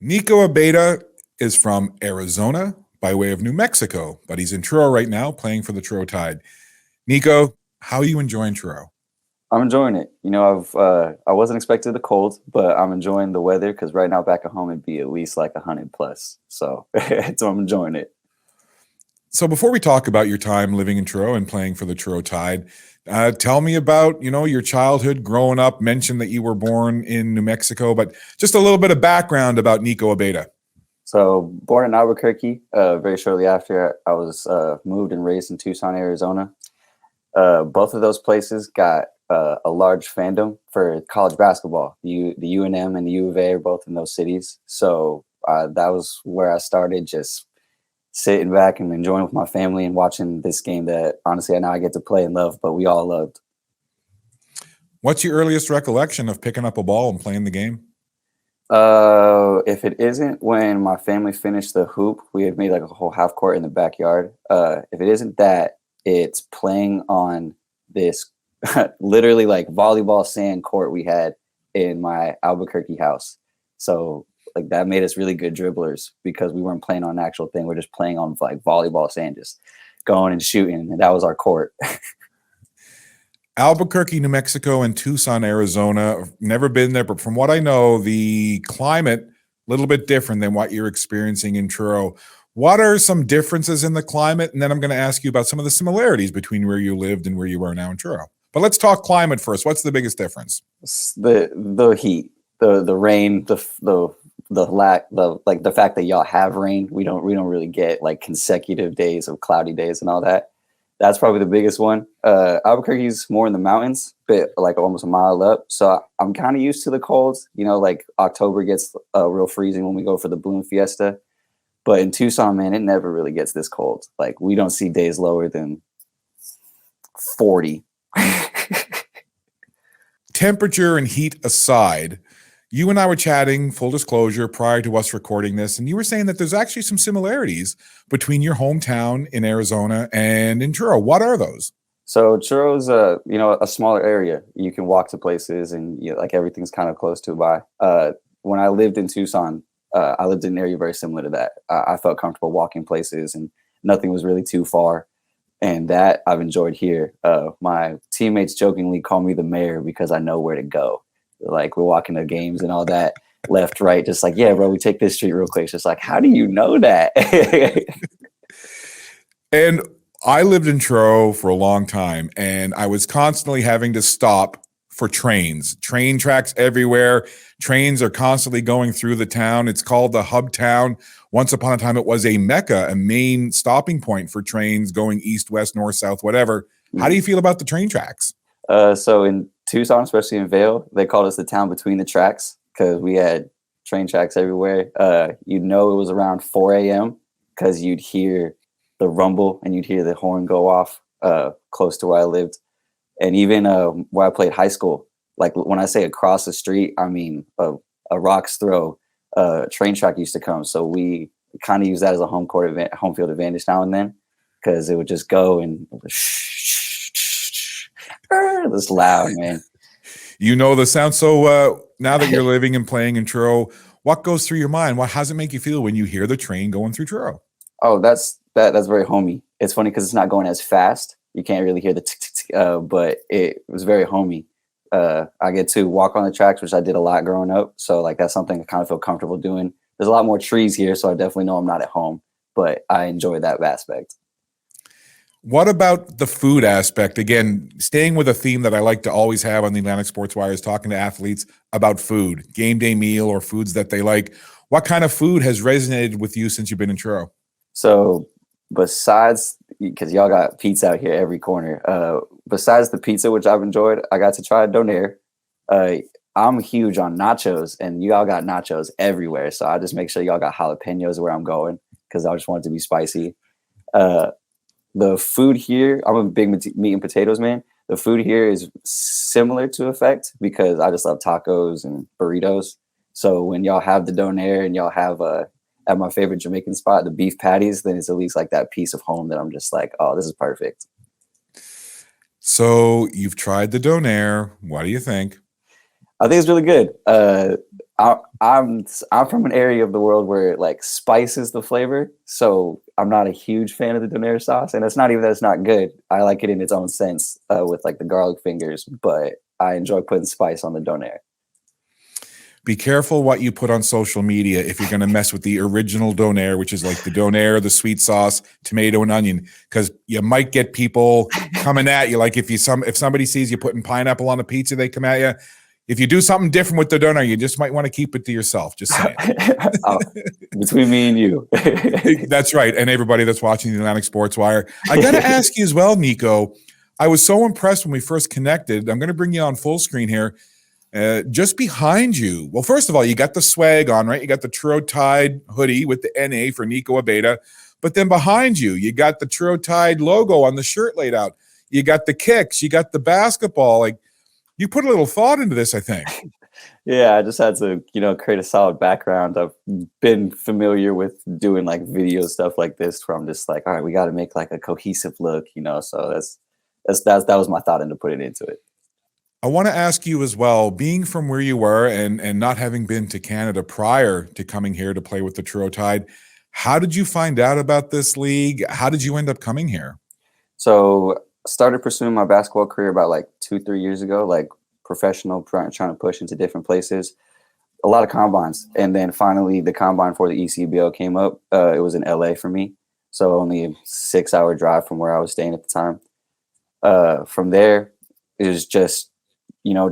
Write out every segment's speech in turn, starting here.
Nico Abeyta is from Arizona by way of New Mexico, but he's in Truro right now playing for the Truro Tide. Nico, how are you enjoying Truro? I'm enjoying it. I wasn't expecting the cold, but I'm enjoying the weather because right now back at home it'd be at least like 100 plus. So, so I'm enjoying it. So before we talk about your time living in Truro and playing for the Truro Tide, tell me about, your childhood growing up. Mentioned that you were born in New Mexico, but just a little bit of background about Nico Abeyta. So born in Albuquerque, very shortly after I was moved and raised in Tucson, Arizona. Both of those places got a large fandom for college basketball. The UNM and the U of A are both in those cities. So that was where I started, just sitting back and enjoying with my family and watching this game that honestly now I get to play and love, but we all loved. What's your earliest recollection of picking up a ball and playing the game? If it isn't when my family finished the hoop, we had made like a whole half court in the backyard. If it isn't that, it's playing on this literally like volleyball sand court we had in my Albuquerque house. So like that made us really good dribblers because we weren't playing on an actual thing. We're just playing on like volleyball sand, just going and shooting. And that was our court. Albuquerque, New Mexico, and Tucson, Arizona. Never been there, but from what I know, the climate a little bit different than what you're experiencing in Truro. What are some differences in the climate? And then I'm going to ask you about some of the similarities between where you lived and where you are now in Truro. But let's talk climate first. What's the biggest difference? The heat, the rain, the lack, the fact that y'all have rain. We don't really get like consecutive days of cloudy days and all that. That's probably the biggest one. Albuquerque's more in the mountains, but like almost a mile up. So I'm kind of used to the colds. Like October gets real freezing when we go for the Bloom Fiesta. But in Tucson, man, it never really gets this cold. Like we don't see days lower than 40. Temperature and heat aside, you and I were chatting, full disclosure, prior to us recording this, and you were saying that there's actually some similarities between your hometown in Arizona and in Truro. What are those? So Truro's a smaller area. You can walk to places and like everything's kind of close to by. When I lived in Tucson, I lived in an area very similar to that. I felt comfortable walking places and nothing was really too far. And that I've enjoyed here. My teammates jokingly call me the mayor because I know where to go. Like we're walking to games and all that, left, right, just like, yeah, bro, we take this street real quick. It's just like, how do you know that? And I lived in Truro for a long time, and I was constantly having to stop for trains. Train tracks everywhere. Trains are constantly going through the town. It's called the hub town. Once upon a time, it was a mecca, a main stopping point for trains going east, west, north, south, whatever. How do you feel about the train tracks? So in Tucson, especially in Vail, they called us the town between the tracks because we had train tracks everywhere. It was around 4 a.m. because you'd hear the rumble and you'd hear the horn go off close to where I lived. And even where I played high school, like when I say across the street, I mean a rock's throw train track used to come. So we kind of use that as a home field advantage now and then because it would just go and this loud, man. The sound. So now that you're living and playing in Truro, what goes through your mind? How does it make you feel when you hear the train going through Truro? Oh, that's very homey. It's funny because it's not going as fast. You can't really hear the tick, tick, tick, but it was very homey. I get to walk on the tracks, which I did a lot growing up. So like that's something I kind of feel comfortable doing. There's a lot more trees here, so I definitely know I'm not at home, but I enjoy that aspect. What about the food aspect? Again, staying with a theme that I like to always have on the Atlantic Sports Wire is talking to athletes about food, game day meal or foods that they like. What kind of food has resonated with you since you've been in Truro? So besides, because y'all got pizza out here every corner, besides the pizza, which I've enjoyed, I got to try Donaire. I'm huge on nachos, and y'all got nachos everywhere. So I just make sure y'all got jalapenos where I'm going because I just want it to be spicy. The food here, I'm a big meat and potatoes man. The food here is similar to effect because I just love tacos and burritos. So when y'all have the Donaire and y'all have at my favorite Jamaican spot, the beef patties, then it's at least like that piece of home that I'm just like, oh, this is perfect. So you've tried the Donaire. What do you think? I think it's really good. I'm from an area of the world where like spice is the flavor, so I'm not a huge fan of the Donaire sauce, and it's not even that it's not good. I like it in its own sense with like the garlic fingers, but I enjoy putting spice on the Donaire. Be careful what you put on social media if you're going to mess with the original Donaire, which is like the Donaire, the sweet sauce, tomato, and onion, because you might get people coming at you. Like if somebody sees you putting pineapple on a pizza, they come at you. If you do something different with the Donaire, you just might want to keep it to yourself. Just saying. Between me and you. That's right. And everybody that's watching the Atlantic Sports Wire. I got to ask you as well, Nico. I was so impressed when we first connected. I'm going to bring you on full screen here. Just behind you. Well, first of all, you got the swag on, right? You got the Truro Tide hoodie with the NA for Nico Abeyta. But then behind you, you got the Truro Tide logo on the shirt laid out. You got the kicks. You got the basketball. Like, you put a little thought into this, I think. Yeah, I just had to, create a solid background. I've been familiar with doing like video stuff like this where I'm just like, all right, we got to make like a cohesive look, so that was my thought into putting into it. I want to ask you as well, being from where you were and not having been to Canada prior to coming here to play with the Truro Tide, how did you find out about this league? How did you end up coming here? So started pursuing my basketball career about like 2-3 years ago, like professional, trying to push into different places, a lot of combines. And then finally the combine for the ECBO came up. It was in LA for me. So only a 6-hour drive from where I was staying at the time. From there, it was just,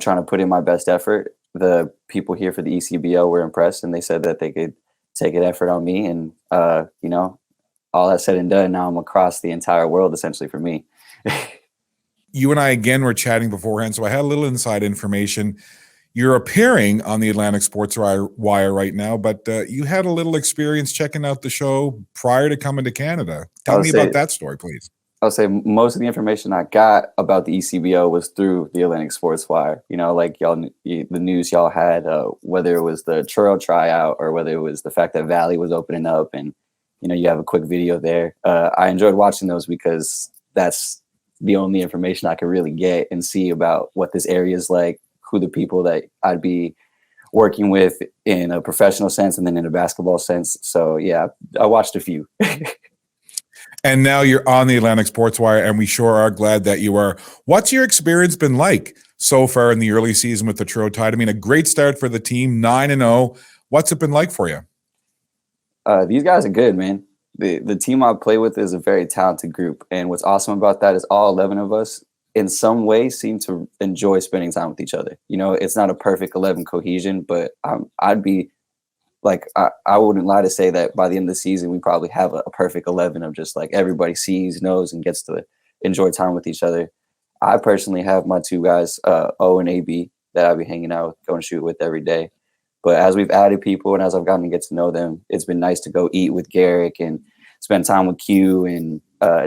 trying to put in my best effort. The people here for the ECBO were impressed and they said that they could take an effort on me. And, all that said and done, now I'm across the entire world essentially for me. You and I, again, were chatting beforehand, so I had a little inside information. You're appearing on the Atlantic Sports Wire right now, but you had a little experience checking out the show prior to coming to Canada. Tell me about that story, please. I'll say most of the information I got about the ECBO was through the Atlantic Sports Wire. Like y'all, the news y'all had, whether it was the Truro tryout or whether it was the fact that Valley was opening up, and you have a quick video there. I enjoyed watching those because that's the only information I could really get and see about what this area is like, who the people that I'd be working with in a professional sense and then in a basketball sense. So yeah, I watched a few. And now you're on the Atlantic Sports Wire, and we sure are glad that you are. What's your experience been like so far in the early season with the Truro Tide? I mean, a great start for the team, 9-0. What's it been like for you? These guys are good, man. The team I play with is a very talented group. And what's awesome about that is all 11 of us in some way seem to enjoy spending time with each other. It's not a perfect 11 cohesion, but I'd be like, I wouldn't lie to say that by the end of the season, we probably have a perfect 11 of just like everybody sees, knows, and gets to enjoy time with each other. I personally have my two guys, O and AB, that I'll be hanging out, going to shoot with every day. But as we've added people and as I've gotten to get to know them, it's been nice to go eat with Garrick and spend time with Q and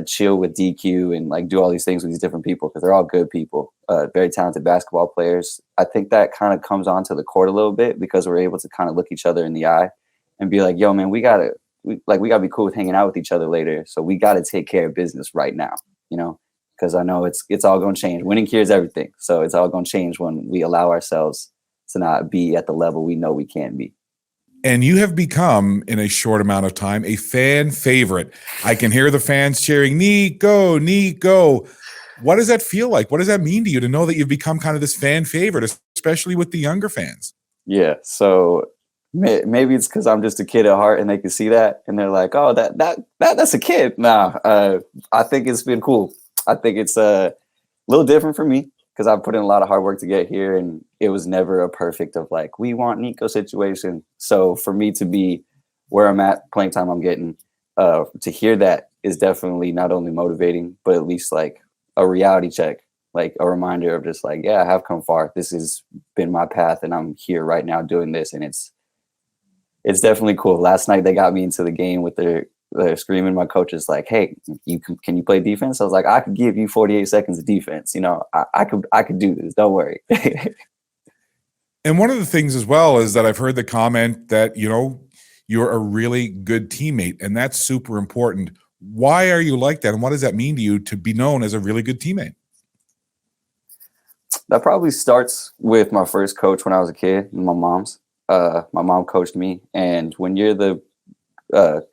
chill with DQ and like do all these things with these different people because they're all good people, very talented basketball players. I think that kind of comes onto the court a little bit because we're able to kind of look each other in the eye and be like, yo, man, we gotta be cool with hanging out with each other later. So we got to take care of business right now, because I know it's all going to change. Winning cures everything. So it's all going to change when we allow ourselves to not be at the level we know we can be. And you have become, in a short amount of time, a fan favorite. I can hear the fans cheering, Nico, Nico. What does that feel like? What does that mean to you to know that you've become kind of this fan favorite, especially with the younger fans? Yeah, so maybe it's because I'm just a kid at heart and they can see that. And they're like, oh, that's a kid. Nah, I think it's been cool. I think it's a little different for me because I've put in a lot of hard work to get here, and it was never a perfect of like, we want Nico situation. So for me to be where I'm at, playing time I'm getting, to hear that is definitely not only motivating, but at least like a reality check, like a reminder of just like, yeah, I have come far. This has been my path and I'm here right now doing this. And it's definitely cool. Last night they got me into the game with their screaming. My coach is like, hey, can you play defense? I was like, I could give you 48 seconds of defense. I could do this. Don't worry. And one of the things as well is that I've heard the comment that, you're a really good teammate, and that's super important. Why are you like that? And what does that mean to you to be known as a really good teammate? That probably starts with my first coach when I was a kid, my mom's. My mom coached me, and when you're the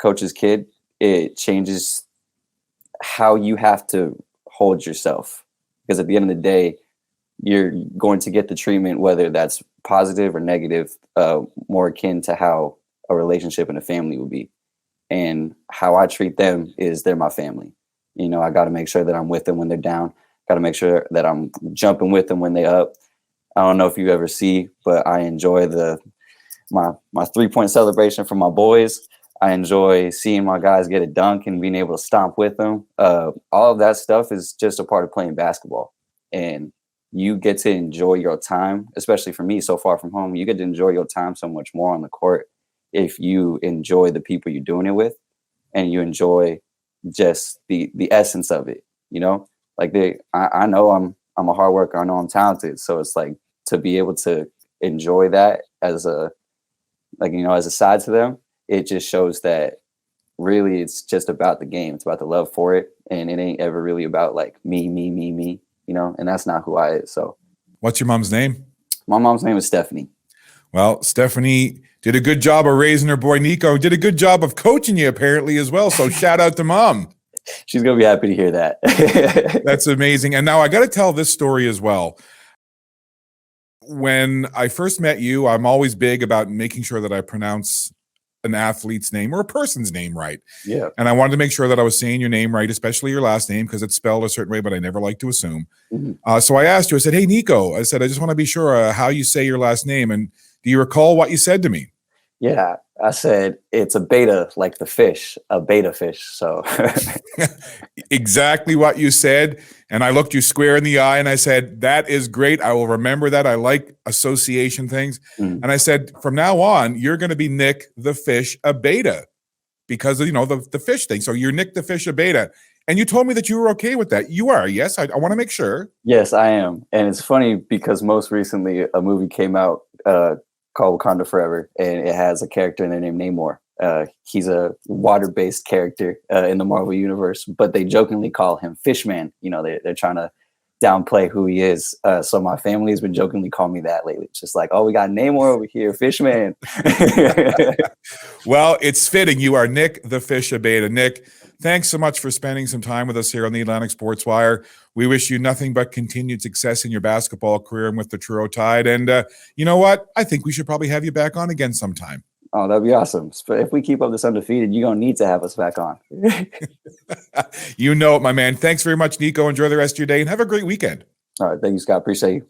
coach's kid, it changes how you have to hold yourself, because at the end of the day, you're going to get the treatment, whether that's positive or negative, more akin to how a relationship and a family would be. And how I treat them is they're my family. You know, I got to make sure that I'm with them when they're down. Got to make sure that I'm jumping with them when they're up. I don't know if you ever see, but I enjoy my 3-point celebration from my boys. I enjoy seeing my guys get a dunk and being able to stomp with them. All of that stuff is just a part of playing basketball. And you get to enjoy your time, especially for me, so far from home. You get to enjoy your time so much more on the court if you enjoy the people you're doing it with, and you enjoy just the essence of it. You know, like I know I'm a hard worker. I know I'm talented. So it's like, to be able to enjoy that as a side to them, it just shows that really it's just about the game. It's about the love for it. And it ain't ever really about like me, you know, and that's not who I is. So what's your mom's name? My mom's name is Stephanie. Well, Stephanie did a good job of raising her boy Nico, did a good job of coaching you apparently as well. So shout out to mom. She's going to be happy to hear that. That's amazing. And now I got to tell this story as well. When I first met you, I'm always big about making sure that I pronounce an athlete's name or a person's name right. Yeah. And I wanted to make sure that I was saying your name right, especially your last name, because it's spelled a certain way, but I never like to assume. Mm-hmm. So I asked you, I said, hey, Nico, I said, I just want to be sure how you say your last name. And do you recall what you said to me? Yeah, I said it's a beta, like the fish, a beta fish. So exactly what you said. And I looked you square in the eye and I said, that is great. I will remember that. I like association things. And I said, from now on, you're going to be Nick the Fish Abeyta, because of, you know, the fish thing. So you're Nick the Fish Abeyta. And you told me that you were okay with that. You are, yes? I want to make sure. Yes, I am. And it's funny because most recently a movie came out called Wakanda Forever, and it has a character in there named Namor. He's a water-based character in the Marvel universe, but they jokingly call him Fishman. You know, they're trying to downplay who he is. So my family has been jokingly calling me that lately. It's just like, oh, we got Namor over here, Fishman. Well, it's fitting. You are Nick the Fish Abeyta. Nick, thanks so much for spending some time with us here on the Atlantic Sports Wire. We wish you nothing but continued success in your basketball career and with the Truro Tide. And you know what? I think we should probably have you back on again sometime. Oh, that'd be awesome. If we keep up this undefeated, you're going to need to have us back on. You know it, my man. Thanks very much, Nico. Enjoy the rest of your day and have a great weekend. All right. Thank you, Scott. Appreciate you.